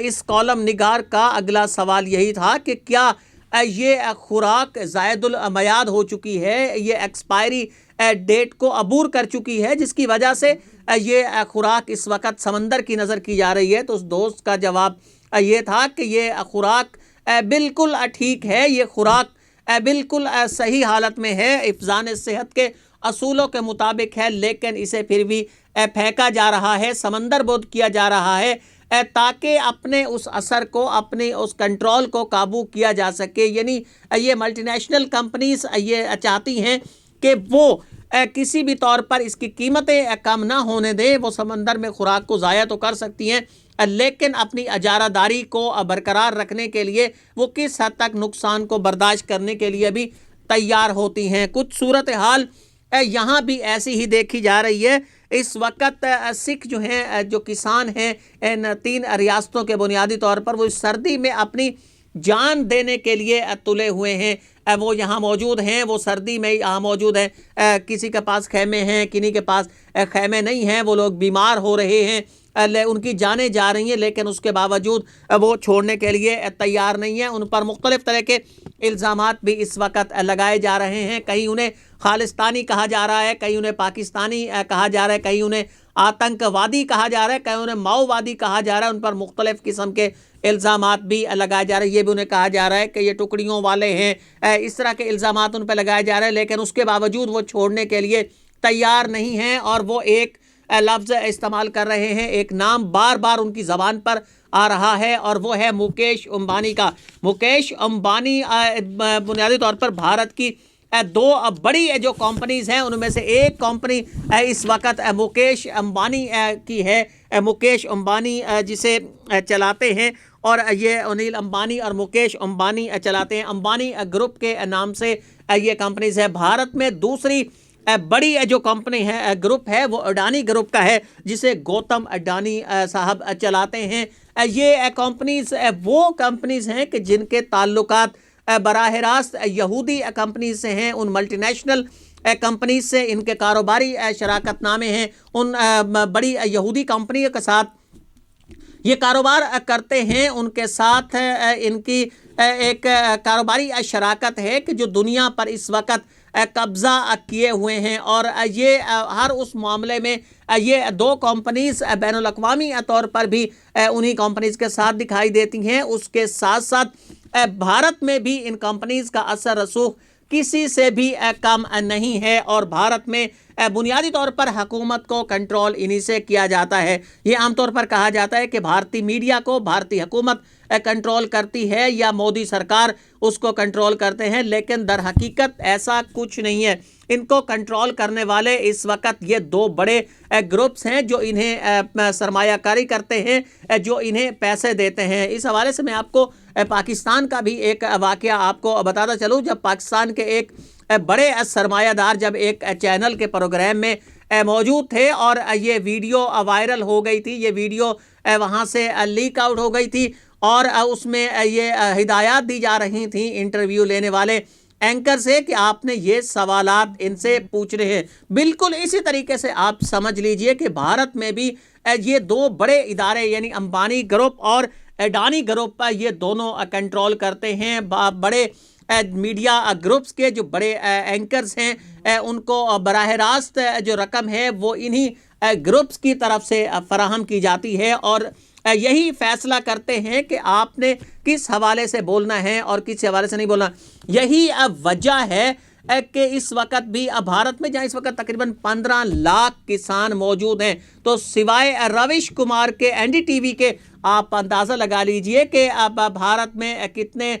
اس column نگار کا اگلا سوال یہی تھا کہ کیا یہ خوراک زائد المیعاد ہو چکی ہے، یہ ایکسپائری ڈیٹ کو عبور کر چکی ہے، جس کی وجہ سے یہ خوراک اس وقت سمندر کی نظر کی جا رہی ہے؟ تو اس دوست کا جواب یہ تھا کہ یہ خوراک بالکل ٹھیک ہے، یہ خوراک بالکل صحیح حالت میں ہے، حفظان صحت کے اصولوں کے مطابق ہے، لیکن اسے پھر بھی پھینکا جا رہا ہے، سمندر بوند کیا جا رہا ہے تاکہ اپنے اس اثر کو، اپنے اس کنٹرول کو قابو کیا جا سکے۔ یعنی یہ ملٹی نیشنل کمپنیز یہ چاہتی ہیں کہ وہ کسی بھی طور پر اس کی قیمتیں کم نہ ہونے دیں، وہ سمندر میں خوراک کو ضائع تو کر سکتی ہیں لیکن اپنی اجارہ داری کو برقرار رکھنے کے لیے وہ کس حد تک نقصان کو برداشت کرنے کے لیے بھی تیار ہوتی ہیں۔ کچھ صورتحال یہاں بھی ایسی ہی دیکھی جا رہی ہے۔ اس وقت سکھ جو ہیں، جو کسان ہیں ان 3 ریاستوں کے، بنیادی طور پر وہ اس سردی میں اپنی جان دینے کے لیے تلے ہوئے ہیں، وہ یہاں موجود ہیں، وہ سردی میں یہاں موجود ہیں۔ کسی کے پاس خیمے ہیں، کنی کے پاس خیمے نہیں ہیں، وہ لوگ بیمار ہو رہے ہیں، ان کی جانیں جا رہی ہیں، لیکن اس کے باوجود وہ چھوڑنے کے لیے تیار نہیں ہیں۔ ان پر مختلف طرح کے الزامات بھی اس وقت لگائے جا رہے ہیں، کہیں انہیں خالستانی کہا جا رہا ہے، کہیں انہیں پاکستانی کہا جا رہا ہے، کہیں انہیں آتنک وادی کہا جا رہا ہے، کہیں انہیں ماؤوادی کہا جا رہا ہے۔ ان پر مختلف قسم کے الزامات بھی لگائے جا رہے ہیں، یہ بھی انہیں کہا جا رہا ہے کہ یہ ٹکڑیوں والے ہیں، اس طرح کے الزامات ان پہ لگائے جا رہے ہیں، لیکن اس کے باوجود وہ چھوڑنے کے لیے تیار نہیں ہیں اور وہ ایک لفظ استعمال کر رہے ہیں، ایک نام بار بار ان کی زبان پر آ رہا ہے اور وہ ہے مکیش امبانی کا۔ مکیش امبانی بنیادی طور پر بھارت کی 2 بڑی جو کمپنیز ہیں ان میں سے ایک کمپنی اس وقت مکیش امبانی کی ہے۔ مکیش امبانی جسے چلاتے ہیں، اور یہ انیل امبانی اور مکیش امبانی چلاتے ہیں، امبانی گروپ کے نام سے یہ کمپنیز ہے۔ بھارت میں دوسری بڑی جو کمپنی ہے، گروپ ہے، وہ اڈانی گروپ کا ہے، جسے گوتم اڈانی صاحب چلاتے ہیں۔ یہ کمپنیز وہ کمپنیز ہیں کہ جن کے تعلقات براہ راست یہودی کمپنیز سے ہیں، ان ملٹی نیشنل کمپنیز سے ان کے کاروباری شراکت نامے ہیں، ان بڑی یہودی کمپنیوں کے ساتھ یہ کاروبار کرتے ہیں، ان کے ساتھ ان کی ایک کاروباری شراکت ہے کہ جو دنیا پر اس وقت قبضہ کیے ہوئے ہیں، اور یہ ہر اس معاملے میں یہ 2 کمپنیز بین الاقوامی طور پر بھی انہی کمپنیز کے ساتھ دکھائی دیتی ہیں۔ اس کے ساتھ ساتھ بھارت میں بھی ان کمپنیز کا اثر رسوخ کسی سے بھی کم نہیں ہے، اور بھارت میں بنیادی طور پر حکومت کو کنٹرول انہی سے کیا جاتا ہے۔ یہ عام طور پر کہا جاتا ہے کہ بھارتی میڈیا کو بھارتی حکومت کنٹرول کرتی ہے یا مودی سرکار اس کو کنٹرول کرتے ہیں، لیکن در حقیقت ایسا کچھ نہیں ہے۔ ان کو کنٹرول کرنے والے اس وقت یہ 2 بڑے گروپس ہیں جو انہیں سرمایہ کاری کرتے ہیں، جو انہیں پیسے دیتے ہیں۔ اس حوالے سے میں آپ کو پاکستان کا بھی ایک واقعہ آپ کو بتاتا چلوں۔ جب پاکستان کے ایک بڑے سرمایہ دار جب ایک چینل کے پروگرام میں موجود تھے اور یہ ویڈیو وائرل ہو گئی تھی، یہ ویڈیو وہاں سے لیک آؤٹ ہو گئی تھی، اور اس میں یہ ہدایات دی جا رہی تھیں انٹرویو لینے والے اینکر سے کہ آپ نے یہ سوالات ان سے پوچھنے ہیں۔ بالکل اسی طریقے سے آپ سمجھ لیجئے کہ بھارت میں بھی یہ 2 بڑے ادارے یعنی امبانی گروپ اور اڈانی گروپ یہ دونوں کنٹرول کرتے ہیں۔ بڑے میڈیا گروپس کے جو بڑے اینکرز ہیں ان کو براہ راست جو رقم ہے وہ انہی گروپس کی طرف سے فراہم کی جاتی ہے، اور یہی فیصلہ کرتے ہیں کہ آپ نے کس حوالے سے بولنا ہے اور کس حوالے سے نہیں بولنا۔ یہی وجہ ہے کہ اس وقت بھی بھارت میں جہاں اس وقت تقریباً 15 لاکھ کسان موجود ہیں، تو سوائے روش کمار کے این ڈی ٹی وی کے آپ اندازہ لگا لیجئے کہ اب بھارت میں کتنے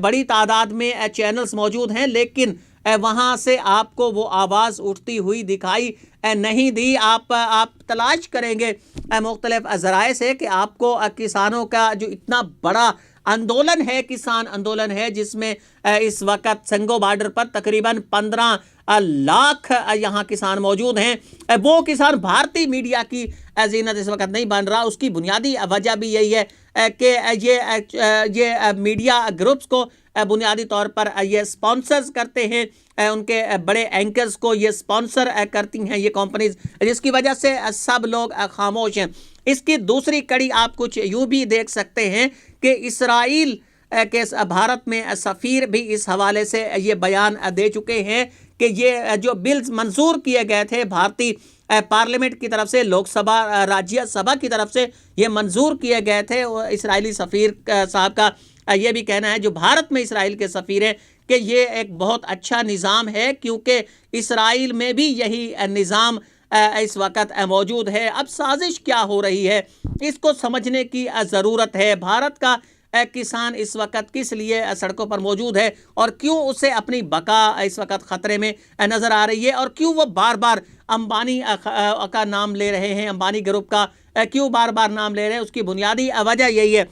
بڑی تعداد میں چینلز موجود ہیں، لیکن وہاں سے آپ کو وہ آواز اٹھتی ہوئی دکھائی نہیں دی۔ آپ تلاش کریں گے مختلف ذرائع سے کہ آپ کو کسانوں کا جو اتنا بڑا آندولن ہے، کسان آندولن ہے، جس میں اس وقت سنگو بارڈر پر تقریباً 15 لاکھ یہاں کسان موجود ہیں، وہ کسان بھارتی میڈیا کی زینت اس وقت نہیں بن رہا۔ اس کی بنیادی وجہ بھی یہی ہے کہ یہ میڈیا گروپس کو بنیادی طور پر یہ سپانسرز کرتے ہیں، ان کے بڑے اینکرز کو یہ سپانسر کرتی ہیں یہ کمپنیز، جس کی وجہ سے سب لوگ خاموش ہیں۔ اس کی دوسری کڑی آپ کچھ یوں بھی دیکھ سکتے ہیں کہ اسرائیل کے بھارت میں سفیر بھی اس حوالے سے یہ بیان دے چکے ہیں کہ یہ جو بلز منظور کیے گئے تھے بھارتی پارلیمنٹ کی طرف سے، لوک سبھا راجیہ سبھا کی طرف سے یہ منظور کیے گئے تھے، اسرائیلی سفیر صاحب کا یہ بھی کہنا ہے جو بھارت میں اسرائیل کے سفیر ہیں کہ یہ ایک بہت اچھا نظام ہے، کیونکہ اسرائیل میں بھی یہی نظام اس وقت موجود ہے۔ اب سازش کیا ہو رہی ہے اس کو سمجھنے کی ضرورت ہے۔ بھارت کا کسان اس وقت کس لیے سڑکوں پر موجود ہے اور کیوں اسے اپنی بقا اس وقت خطرے میں نظر آ رہی ہے، اور کیوں وہ بار بار امبانی کا نام لے رہے ہیں، امبانی گروپ کا کیوں بار بار نام لے رہے ہیں؟ اس کی بنیادی وجہ یہی ہے،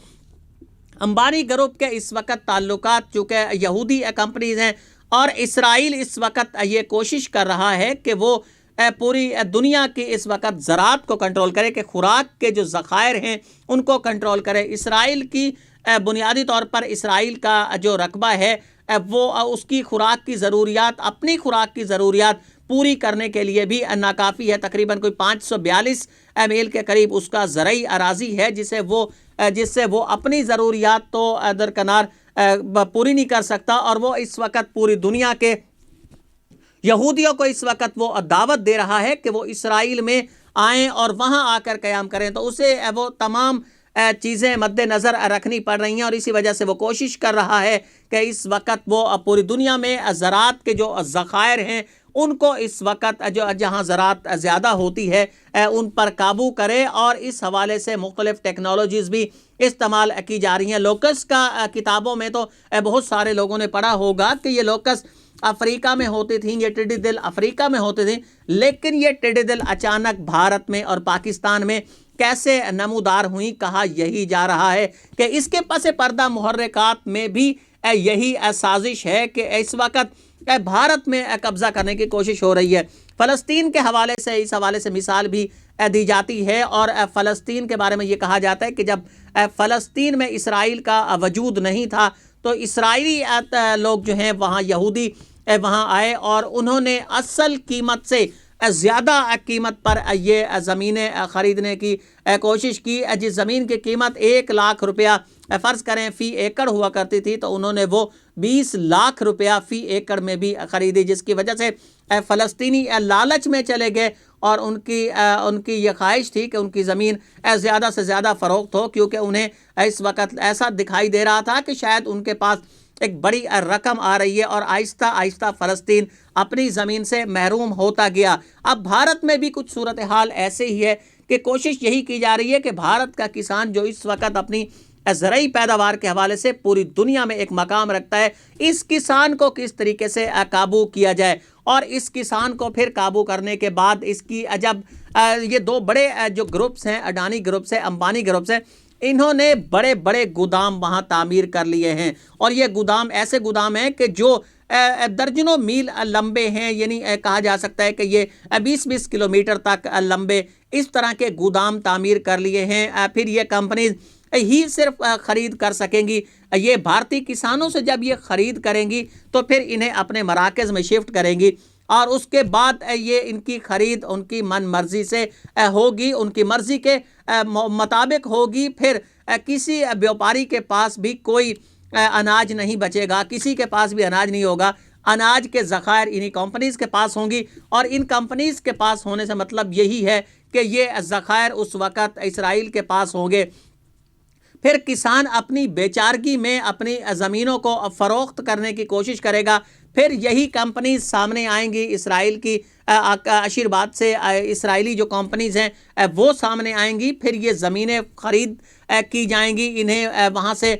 امبانی گروپ کے اس وقت تعلقات چونکہ یہودی کمپنیز ہیں، اور اسرائیل اس وقت یہ کوشش کر رہا ہے کہ وہ پوری دنیا کی اس وقت زراعت کو کنٹرول کرے، کہ خوراک کے جو ذخائر ہیں ان کو کنٹرول کرے۔ اسرائیل کی بنیادی طور پر اسرائیل کا جو رقبہ ہے وہ اس کی خوراک کی ضروریات، اپنی خوراک کی ضروریات پوری کرنے کے لیے بھی ناکافی ہے۔ تقریباً کوئی 542 میل کے قریب اس کا زرعی اراضی ہے جس سے وہ اپنی ضروریات تو درکنار پوری نہیں کر سکتا، اور وہ اس وقت پوری دنیا کے یہودیوں کو اس وقت وہ دعوت دے رہا ہے کہ وہ اسرائیل میں آئیں اور وہاں آ کر قیام کریں، تو اسے وہ تمام چیزیں مد نظر رکھنی پڑ رہی ہیں، اور اسی وجہ سے وہ کوشش کر رہا ہے کہ اس وقت وہ پوری دنیا میں زراعت کے جو ذخائر ہیں ان کو اس وقت جہاں زراعت زیادہ ہوتی ہے ان پر قابو کرے، اور اس حوالے سے مختلف ٹیکنالوجیز بھی استعمال کی جا رہی ہیں۔ لوکس کا کتابوں میں تو بہت سارے لوگوں نے پڑھا ہوگا کہ یہ لوکس افریقہ میں ہوتی تھیں، یہ ٹڈی دل افریقہ میں ہوتے تھے، لیکن یہ ٹڈی دل اچانک بھارت میں اور پاکستان میں کیسے نمودار ہوئیں؟ کہا یہی جا رہا ہے کہ اس کے پس پردہ محرکات میں بھی یہی سازش ہے کہ اس وقت بھارت میں قبضہ کرنے کی کوشش ہو رہی ہے۔ فلسطین کے حوالے سے اس حوالے سے مثال بھی دی جاتی ہے، اور فلسطین کے بارے میں یہ کہا جاتا ہے کہ جب فلسطین میں اسرائیل کا وجود نہیں تھا تو اسرائیلی لوگ جو ہیں وہاں یہودی وہاں آئے اور انہوں نے اصل قیمت سے زیادہ قیمت پر یہ زمینیں خریدنے کی کوشش کی۔ جس زمین کی قیمت 1 لاکھ روپیہ فرض کریں فی ایکڑ ہوا کرتی تھی، تو انہوں نے وہ 20 لاکھ روپیہ فی ایکڑ میں بھی خریدی، جس کی وجہ سے فلسطینی لالچ میں چلے گئے، اور ان کی یہ خواہش تھی کہ ان کی زمین زیادہ سے زیادہ فروخت ہو، کیونکہ انہیں اس وقت ایسا دکھائی دے رہا تھا کہ شاید ان کے پاس ایک بڑی رقم آ رہی ہے، اور آہستہ آہستہ فلسطین اپنی زمین سے محروم ہوتا گیا۔ اب بھارت میں بھی کچھ صورتحال ایسے ہی ہے کہ کوشش یہی کی جا رہی ہے کہ بھارت کا کسان جو اس وقت اپنی زرعی پیداوار کے حوالے سے پوری دنیا میں ایک مقام رکھتا ہے، اس کسان کو کس طریقے سے قابو کیا جائے، اور اس کسان کو پھر قابو کرنے کے بعد اس کی جب یہ دو بڑے جو گروپس ہیں، اڈانی گروپس ہیں، امبانی گروپس ہیں، انہوں نے بڑے بڑے گودام وہاں تعمیر کر لیے ہیں، اور یہ گودام ایسے گودام ہیں کہ جو درجنوں میل لمبے ہیں، یعنی کہا جا سکتا ہے کہ یہ 20 کلومیٹر تک لمبے اس طرح کے گودام تعمیر کر لیے ہیں۔ پھر یہ کمپنیز ہی صرف خرید کر سکیں گی، یہ بھارتی کسانوں سے جب یہ خرید کریں گی تو پھر انہیں اپنے مراکز میں شفٹ کریں گی، اور اس کے بعد یہ ان کی خرید ان کی من مرضی سے ہوگی، ان کی مرضی کے مطابق ہوگی۔ پھر کسی بیوپاری کے پاس بھی کوئی اناج نہیں بچے گا، کسی کے پاس بھی اناج نہیں ہوگا، اناج کے ذخائر انہی کمپنیز کے پاس ہوں گی، اور ان کمپنیز کے پاس ہونے سے مطلب یہی ہے کہ یہ ذخائر اس وقت اسرائیل کے پاس ہوں گے۔ پھر کسان اپنی بیچارگی میں اپنی زمینوں کو فروخت کرنے کی کوشش کرے گا، پھر یہی کمپنیز سامنے آئیں گی، اسرائیل کی عشیرباد سے اسرائیلی جو کمپنیز ہیں وہ سامنے آئیں گی، پھر یہ زمینیں خرید کی جائیں گی، انہیں وہاں سے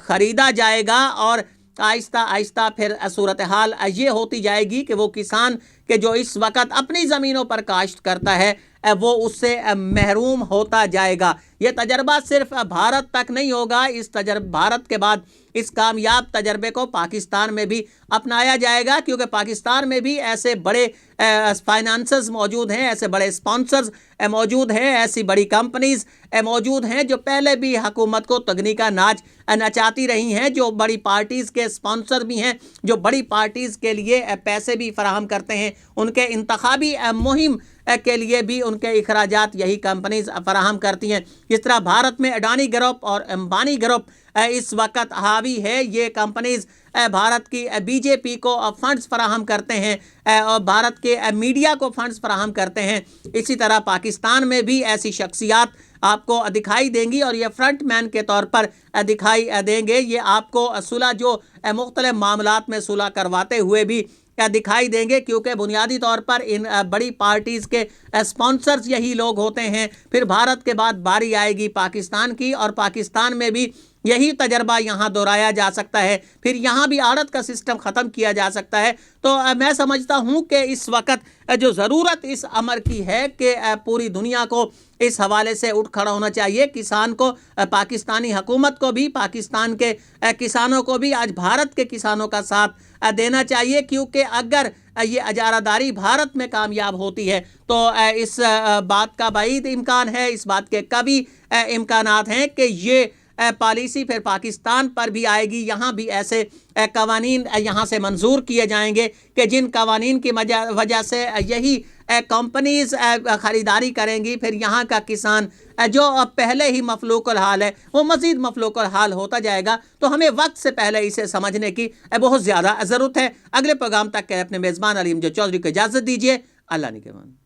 خریدا جائے گا، اور آہستہ آہستہ پھر صورتحال یہ ہوتی جائے گی کہ وہ کسان کہ جو اس وقت اپنی زمینوں پر کاشت کرتا ہے وہ اس سے محروم ہوتا جائے گا۔ یہ تجربہ صرف بھارت تک نہیں ہوگا، اس بھارت کے بعد اس کامیاب تجربے کو پاکستان میں بھی اپنایا جائے گا، کیونکہ پاکستان میں بھی ایسے بڑے فائنانسز موجود ہیں، ایسے بڑے اسپانسرز موجود ہیں، ایسی بڑی کمپنیز موجود ہیں جو پہلے بھی حکومت کو تگنی کا ناچ نچاتی رہی ہیں، جو بڑی پارٹیز کے اسپانسر بھی ہیں، جو بڑی پارٹیز کے لیے پیسے بھی فراہم کرتے ہیں، ان کے انتخابی مہم کے لیے بھی ان کے اخراجات یہی کمپنیز فراہم کرتی ہیں. جس طرح بھارت میں اڈانی گروپ اور امبانی گروپ اس وقت حاوی ہے. یہ کمپنیز بھارت کی بی جے پی کو فنڈز فراہم کرتے ہیں اور بھارت کے میڈیا کو فنڈز فراہم کرتے ہیں. اسی طرح پاکستان میں بھی ایسی شخصیات آپ کو دکھائی دیں گی اور یہ فرنٹ مین کے طور پر دکھائی دیں گے. یہ آپ کو صلح جو مختلف معاملات میں صلح کرواتے ہوئے بھی دکھائی دیں گے، کیونکہ بنیادی طور پر ان بڑی پارٹیز کے اسپانسرز یہی لوگ ہوتے ہیں. پھر بھارت کے بعد باری آئے گی پاکستان کی، اور پاکستان میں بھی یہی تجربہ یہاں دہرایا جا سکتا ہے. پھر یہاں بھی آڑت کا سسٹم ختم کیا جا سکتا ہے. تو میں سمجھتا ہوں کہ اس وقت جو ضرورت اس امر کی ہے کہ پوری دنیا کو اس حوالے سے اٹھ کھڑا ہونا چاہیے. کسان کو، پاکستانی حکومت کو بھی، پاکستان کے کسانوں کو بھی آج بھارت کے کسانوں کا ساتھ دینا چاہیے، کیونکہ اگر یہ اجارہ داری بھارت میں کامیاب ہوتی ہے تو اس بات کا بعید امکان ہے، اس بات کے کبھی امکانات ہیں کہ یہ پالیسی پھر پاکستان پر بھی آئے گی. یہاں بھی ایسے قوانین یہاں سے منظور کیے جائیں گے کہ جن قوانین کی وجہ سے یہی کمپنیز خریداری کریں گی. پھر یہاں کا کسان جو پہلے ہی مفلوق الحال ہے وہ مزید مفلوق الحال ہوتا جائے گا. تو ہمیں وقت سے پہلے اسے سمجھنے کی بہت زیادہ ضرورت ہے. اگلے پروگرام تک کے اپنے میزبان علی امجد چودھری کو اجازت دیجیے. اللہ نگہبان.